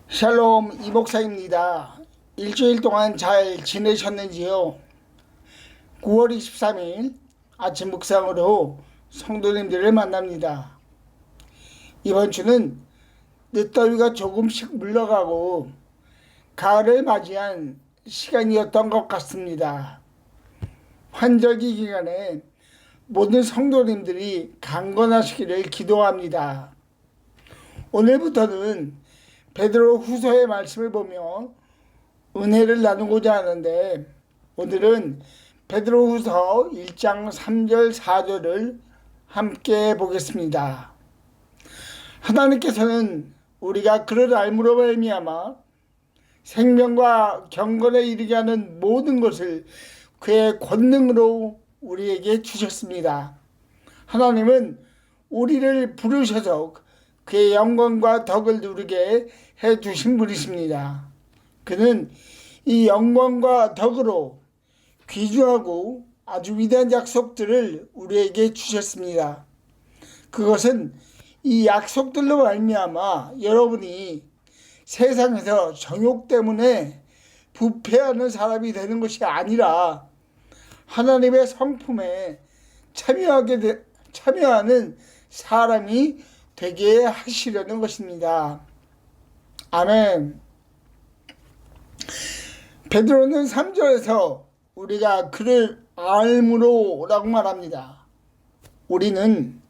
샬롬 이목사입니다. 일주일 동안 잘 지내셨는지요? 9월 23일 아침 묵상으로 성도님들을 만납니다. 이번 주는 늦더위가 조금씩 물러가고 가을을 맞이한 시간이었던 것 같습니다. 환절기 기간에 모든 성도님들이 강건하시기를 기도합니다. 오늘부터는 베드로 후서의 말씀을 보며 은혜를 나누고자 하는데, 오늘은 베드로 후서 1장 3절 4절을 함께 보겠습니다. 하나님께서는 우리가 그를 알므로 말미암아 생명과 경건에 이르게 하는 모든 것을 그의 권능으로 우리에게 주셨습니다. 하나님은 우리를 부르셔서 그의 영광과 덕을 누리게 해주신 분이십니다. 그는 이 영광과 덕으로 귀중하고 아주 위대한 약속들을 우리에게 주셨습니다. 그것은 이 약속들로 말미암아 여러분이 세상에서 정욕 때문에 부패하는 사람이 되는 것이 아니라 하나님의 성품에 참여하는 사람이 되게 하시려는 것입니다. 아멘. 베드로는 3절에서 우리가 그를 알므로 라고 말합니다. 우리는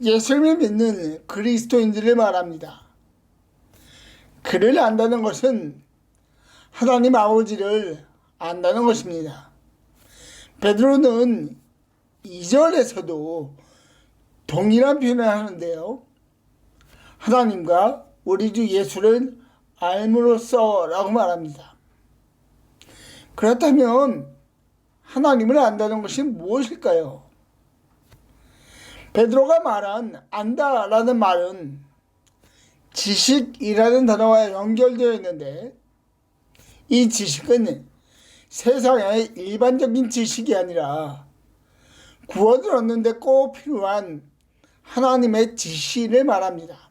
예수님을 믿는 그리스도인들을 말합니다. 그를 안다는 것은 하나님 아버지를 안다는 것입니다. 베드로는 2절에서도 동일한 표현을 하는데요. 하나님과 우리 주 예수를 알므로써 라고 말합니다. 그렇다면 하나님을 안다는 것이 무엇일까요? 베드로가 말한 안다라는 말은 지식이라는 단어와 연결되어 있는데, 이 지식은 세상의 일반적인 지식이 아니라 구원을 얻는 데 꼭 필요한 하나님의 지시를 말합니다.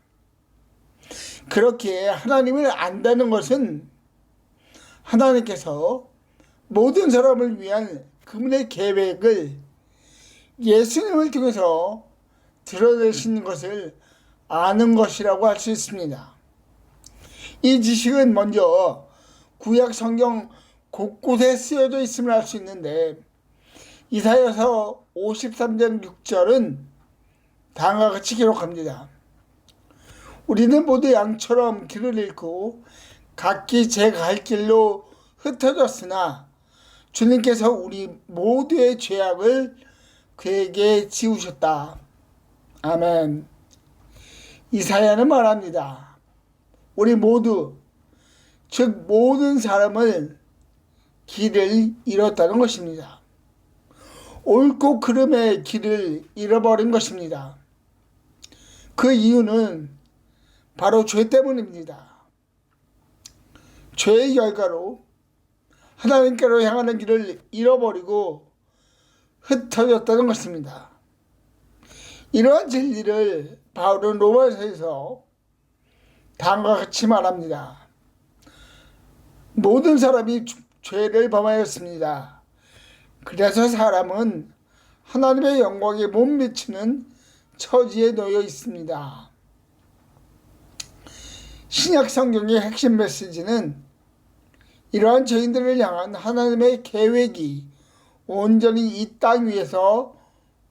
그렇게 하나님을 안다는 것은 하나님께서 모든 사람을 위한 그분의 계획을 예수님을 통해서 드러내시는 것을 아는 것이라고 할 수 있습니다. 이 지식은 먼저 구약 성경 곳곳에 쓰여져 있음을 알 수 있는데, 이사야서 53장 6절은 다음과 같이 기록합니다. 우리는 모두 양처럼 길을 잃고 각기 제 갈 길로 흩어졌으나 주님께서 우리 모두의 죄악을 그에게 지우셨다. 아멘. 이사야는 말합니다. 우리 모두, 즉 모든 사람을 길을 잃었다는 것입니다. 옳고 그름의 길을 잃어버린 것입니다. 그 이유는 바로 죄 때문입니다. 죄의 결과로 하나님께로 향하는 길을 잃어버리고 흩어졌다는 것입니다. 이러한 진리를 바울은 로마서에서 다음과 같이 말합니다. 모든 사람이 죄를 범하였습니다. 그래서 사람은 하나님의 영광에 못 미치는 처지에 놓여 있습니다. 신약 성경의 핵심 메시지는 이러한 죄인들을 향한 하나님의 계획이 온전히 이 땅 위에서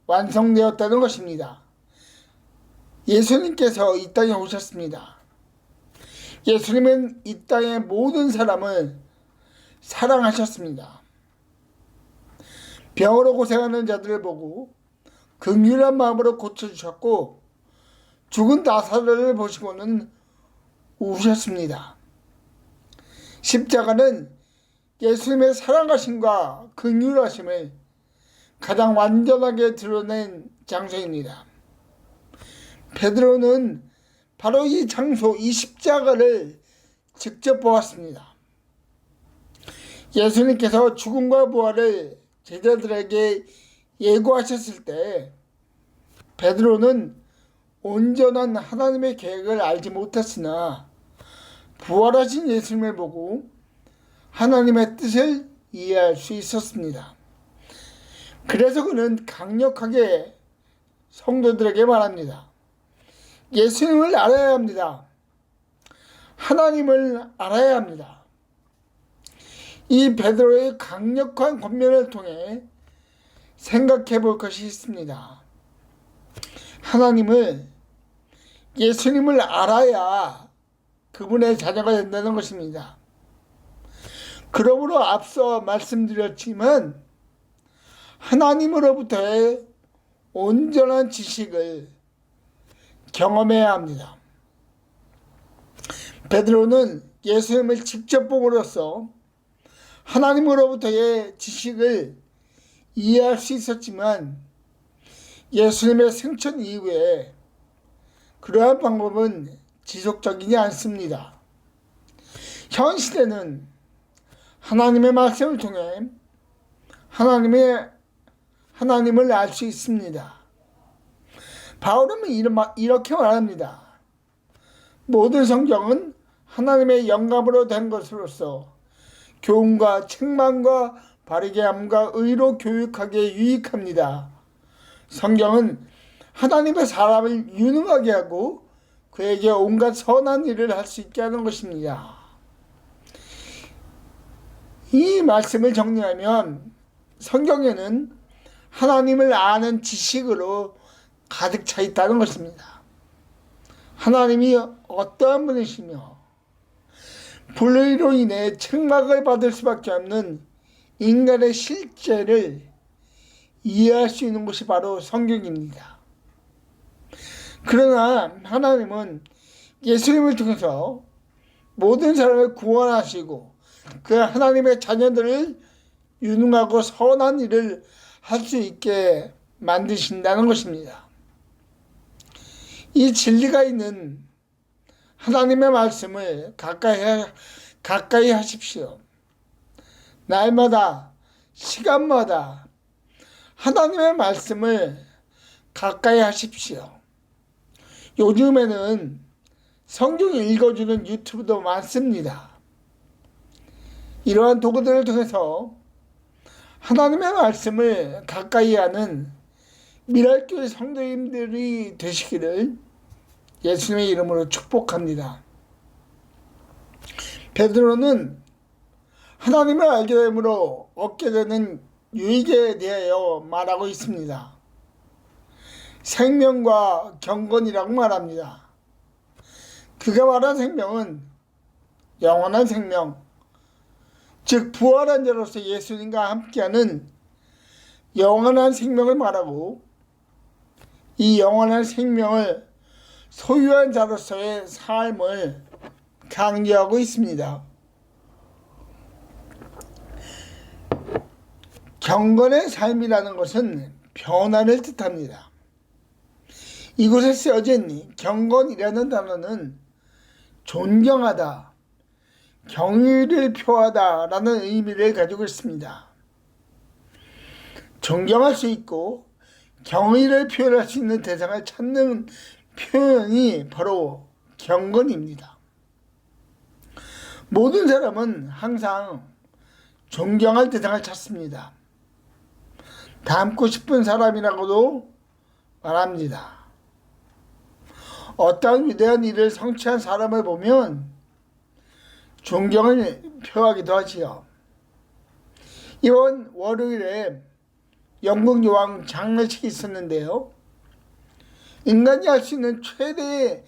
완성되었다는 것입니다. 예수님께서 이 땅에 오셨습니다. 예수님은 이 땅의 모든 사람을 사랑하셨습니다. 병으로 고생하는 자들을 보고 긍휼한 마음으로 고쳐주셨고, 죽은 나사로를 보시고는 우셨습니다. 십자가는 예수님의 사랑하심과 긍휼하심을 가장 완전하게 드러낸 장소입니다. 베드로는 바로 이 장소, 이 십자가를 직접 보았습니다. 예수님께서 죽음과 부활을 제자들에게 예고하셨을 때 베드로는 온전한 하나님의 계획을 알지 못했으나 부활하신 예수님을 보고 하나님의 뜻을 이해할 수 있었습니다. 그래서 그는 강력하게 성도들에게 말합니다. 예수님을 알아야 합니다. 하나님을 알아야 합니다. 이 베드로의 강력한 권면을 통해 생각해 볼 것이 있습니다. 하나님을, 예수님을 알아야 그분의 자녀가 된다는 것입니다. 그러므로 앞서 말씀드렸지만 하나님으로부터의 온전한 지식을 경험해야 합니다. 베드로는 예수님을 직접 봄으로써 하나님으로부터의 지식을 이해할 수 있었지만 예수님의 생천 이후에 그러한 방법은 지속적이지 않습니다. 현 시대는 하나님의 말씀을 통해 하나님을 알 수 있습니다. 바울은 이렇게 말합니다. 모든 성경은 하나님의 영감으로 된 것으로서 교훈과 책망과 바르게 함과 의로 교육하기에 유익합니다. 성경은 하나님의 사람을 유능하게 하고 그에게 온갖 선한 일을 할 수 있게 하는 것입니다. 이 말씀을 정리하면 성경에는 하나님을 아는 지식으로 가득 차 있다는 것입니다. 하나님이 어떠한 분이시며 불의로 인해 책망을 받을 수밖에 없는 인간의 실제를 이해할 수 있는 것이 바로 성경입니다. 그러나 하나님은 예수님을 통해서 모든 사람을 구원하시고 그 하나님의 자녀들을 유능하고 선한 일을 할 수 있게 만드신다는 것입니다. 이 있는 하나님의 말씀을 가까이 하십시오. 날마다, 시간마다 하나님의 말씀을 가까이 하십시오. 요즘에는 성경 읽어주는 유튜브도 많습니다. 이러한 도구들을 통해서 하나님의 말씀을 가까이 하는 미랄교회 성도님들이 되시기를 예수님의 이름으로 축복합니다. 베드로는 하나님을 알게 됨으로 얻게 되는 유익에 대하여 말하고 있습니다. 생명과 경건이라고 말합니다. 그가 말한 생명은 영원한 생명, 즉 부활한 자로서 예수님과 함께하는 영원한 생명을 말하고 이 영원한 생명을 소유한 자로서의 삶을 강조하고 있습니다. 경건의 삶이라는 것은 변화를 뜻합니다. 이곳에 쓰여진 경건이라는 단어는 존경하다, 경의를 표하다 라는 의미를 가지고 있습니다. 존경할 수 있고 경의를 표현할 수 있는 대상을 찾는 표현이 바로 경건입니다. 모든 사람은 항상 존경할 대상을 찾습니다. 닮고 싶은 사람이라고도 말합니다. 어떠한 위대한 일을 성취한 사람을 보면 존경을 표하기도 하지요. 이번 월요일에 영국 여왕 장례식이 있었는데요. 인간이 할 수 있는 최대의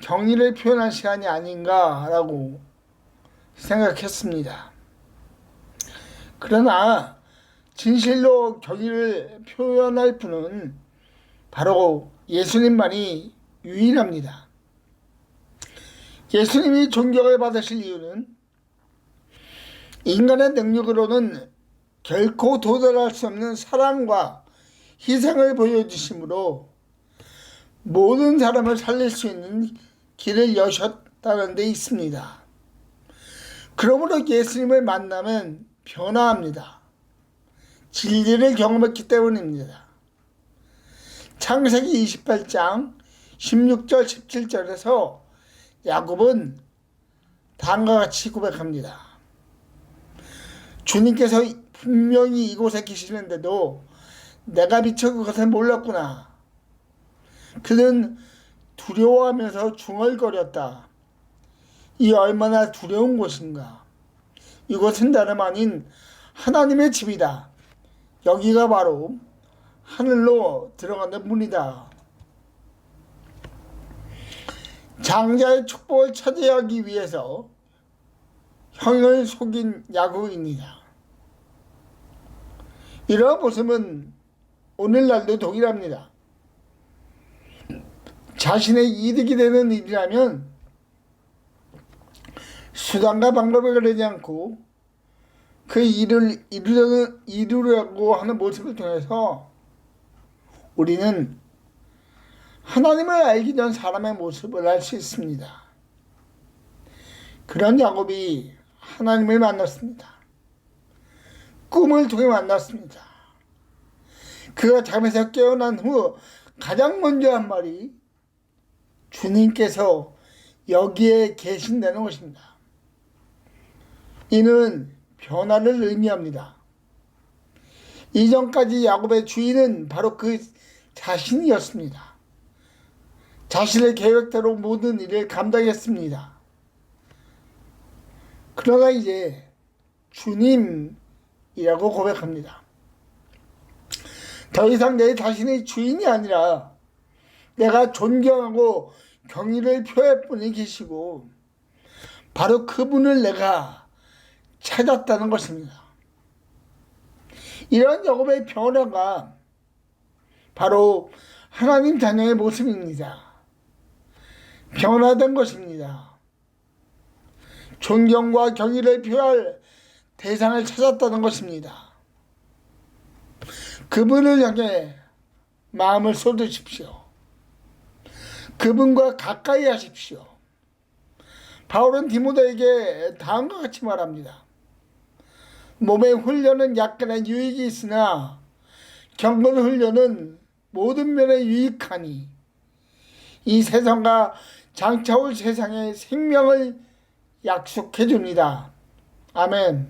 경의를 표현한 시간이 아닌가라고 생각했습니다. 그러나 진실로 경의를 표현할 분은 바로 예수님만이 유일합니다. 예수님이 존경을 받으실 이유는 인간의 능력으로는 결코 도달할 수 없는 사랑과 희생을 보여주심으로 모든 사람을 살릴 수 있는 길을 여셨다는 데 있습니다. 그러므로 예수님을 만나면 변화합니다. 진리를 경험했기 때문입니다. 창세기 28장 16절 17절에서 야곱은 다음과 같이 고백합니다. 주님께서 분명히 이곳에 계시는데도 내가 미처 그것을 몰랐구나. 그는 두려워하면서 중얼거렸다. 이 얼마나 두려운 곳인가. 이곳은 다름 아닌 하나님의 집이다. 여기가 바로 하늘로 들어가는 문이다. 장자의 축복을 차지하기 위해서 형을 속인 야곱입니다. 이러한 모습은 오늘날도 동일합니다. 자신의 이득이 되는 일이라면 수단과 방법을 가리지 않고 그 일을 이루려고 하는 모습을 통해서 우리는 하나님을 알기 전 사람의 모습을 알 수 있습니다. 그런 야곱이 하나님을 만났습니다. 꿈을 통해 만났습니다. 그가 잠에서 깨어난 후 가장 먼저 한 말이 주님께서 여기에 계신다는 것입니다. 이는 변화를 의미합니다. 이전까지 야곱의 주인은 바로 그 자신이었습니다. 자신의 계획대로 모든 일을 감당했습니다. 그러나 이제 주님이라고 고백합니다. 더 이상 내 자신의 주인이 아니라 내가 존경하고 경의를 표할 분이 계시고 바로 그분을 내가 찾았다는 것입니다. 이런 야곱의 변화가 바로 하나님 자녀의 모습입니다. 변화된 것입니다. 존경과 경의를 표할 대상을 찾았다는 것입니다. 그분을 향해 마음을 쏟으십시오. 그분과 가까이 하십시오. 바울은 디모데에게 다음과 같이 말합니다. 몸의 훈련은 약간의 유익이 있으나 경건 훈련은 모든 면에 유익하니 이 세상과 장차 올 세상의 생명을 약속해 줍니다. 아멘.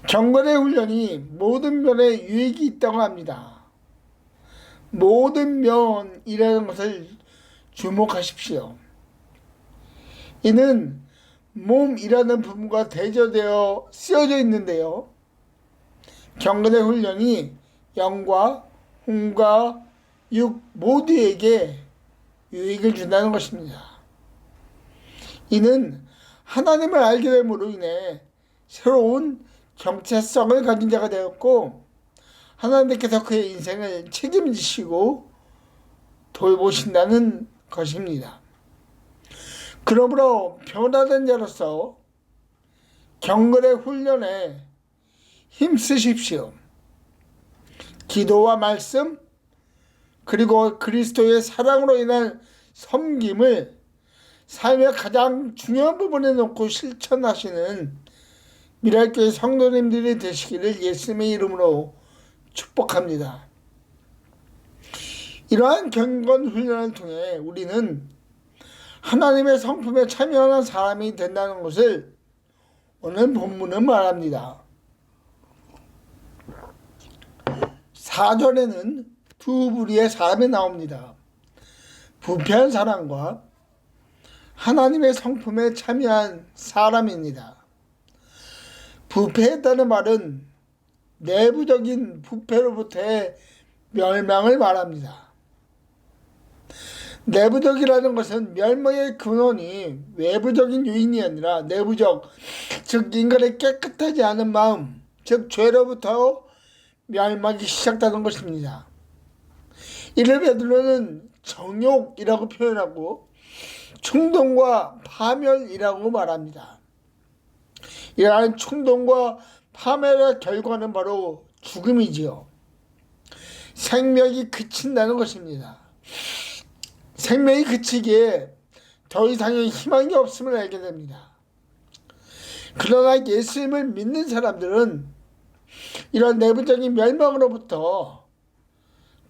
경건의 훈련이 모든 면에 유익이 있다고 합니다. 모든 면이라는 것을 주목하십시오. 이는 몸이라는 부분과 대조되어 쓰여져 있는데요. 경건의 훈련이 영과 혼과 육 모두에게 유익을 준다는 것입니다. 이는 하나님을 알게 됨으로 인해 새로운 정체성을 가진 자가 되었고 하나님께서 그의 인생을 책임지시고 돌보신다는 것입니다. 그러므로 변화된 자로서 경건의 훈련에 힘쓰십시오. 기도와 말씀 그리고 그리스도의 사랑으로 인한 섬김을 삶의 가장 중요한 부분에 놓고 실천하시는 미랄교회 성도님들이 되시기를 예수님의 이름으로 축복합니다. 이러한 경건 훈련을 통해 우리는 하나님의 성품에 참여하는 사람이 된다는 것을 오늘 본문은 말합니다. 4절에는 두 부류의 사람이 나옵니다. 부패한 사람과 하나님의 성품에 참여한 사람입니다. 부패했다는 말은 내부적인 부패로부터의 멸망을 말합니다. 내부적이라는 것은 멸망의 근원이 외부적인 요인이 아니라 내부적, 즉 인간의 깨끗하지 않은 마음, 즉 죄로부터 멸망이 시작되는 것입니다. 이를 베드로는 정욕이라고 표현하고 충동과 파멸이라고 말합니다. 이러한 충동과 파멸의 결과는 바로 죽음이지요. 생명이 그친다는 것입니다. 생명이 그치기에 더 이상의 희망이 없음을 알게 됩니다. 그러나 예수님을 믿는 사람들은 이런 내부적인 멸망으로부터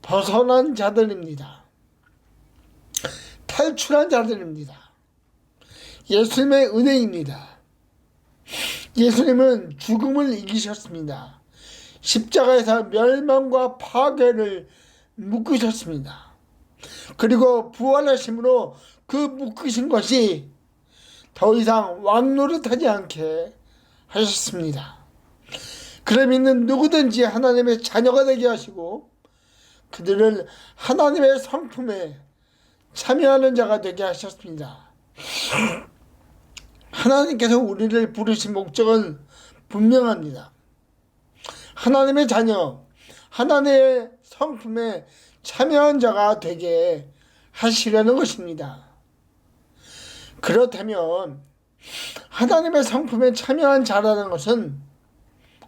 벗어난 자들입니다. 탈출한 자들입니다. 예수님의 은혜입니다. 예수님은 죽음을 이기셨습니다. 십자가에서 멸망과 파괴를 묶으셨습니다. 그리고 부활하심으로 그 묶으신 것이 더 이상 왕노릇하지 않게 하셨습니다. 그럼 있는 누구든지 하나님의 자녀가 되게 하시고 그들을 하나님의 성품에 참여하는 자가 되게 하셨습니다. 하나님께서 우리를 부르신 목적은 분명합니다. 하나님의 자녀, 하나님의 성품에 참여한 자가 되게 하시려는 것입니다. 그렇다면 하나님의 성품에 참여한 자라는 것은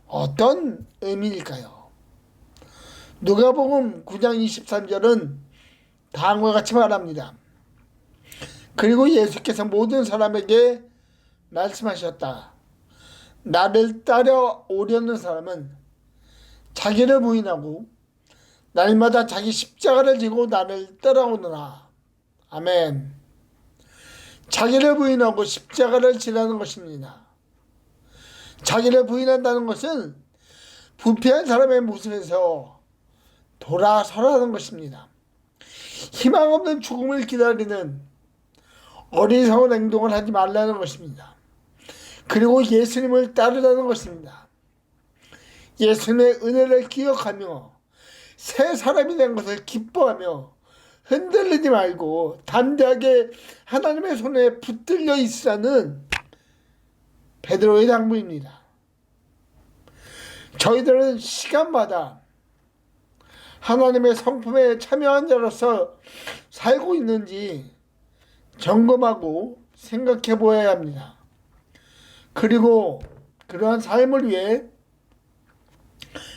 어떤 의미일까요? 누가복음 9장 23절은 다음과 같이 말합니다. 그리고 예수께서 모든 사람에게 말씀하셨다. 나를 따라오려는 사람은 자기를 부인하고 날마다 자기 십자가를 지고 나를 따라오느라. 아멘. 자기를 부인하고 십자가를 지라는 것입니다. 자기를 부인한다는 것은 부패한 사람의 모습에서 돌아서라는 것입니다. 희망 없는 죽음을 기다리는 어리석은 행동을 하지 말라는 것입니다. 그리고 예수님을 따르라는 것입니다. 예수님의 은혜를 기억하며 새 사람이 된 것을 기뻐하며 흔들리지 말고 담대하게 하나님의 손에 붙들려 있으라는 베드로의 당부입니다. 저희들은 시간마다 하나님의 성품에 참여한 자로서 살고 있는지 점검하고 생각해 보아야 합니다. 그리고 그러한 삶을 위해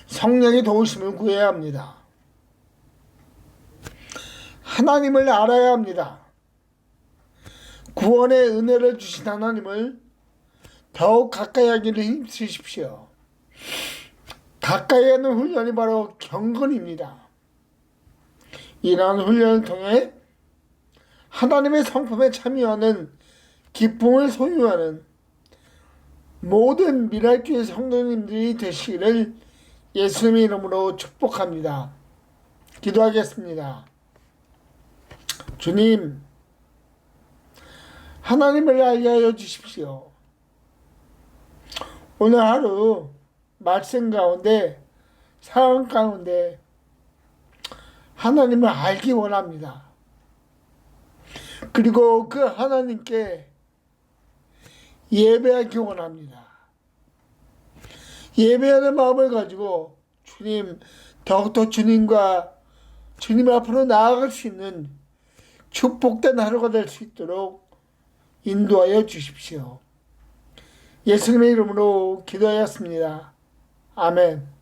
성령의 도우심을 구해야 합니다. 하나님을 알아야 합니다. 구원의 은혜를 주신 하나님을 더욱 가까이 하기를 힘쓰십시오. 가까이 하는 훈련이 바로 경건입니다. 이러한 훈련을 통해 하나님의 성품에 참여하는 기쁨을 소유하는 모든 미랄교회 성도님들이 되시기를 예수님의 이름으로 축복합니다. 기도하겠습니다. 주님, 하나님을 알게 하여 주십시오. 오늘 하루 말씀 가운데, 상황 가운데 하나님을 알기 원합니다. 그리고 그 하나님께 예배하기 원합니다. 예배하는 마음을 가지고 주님, 더욱더 주님과 주님 앞으로 나아갈 수 있는 축복된 하루가 될 수 있도록 인도하여 주십시오. 예수님의 이름으로 기도하였습니다. 아멘.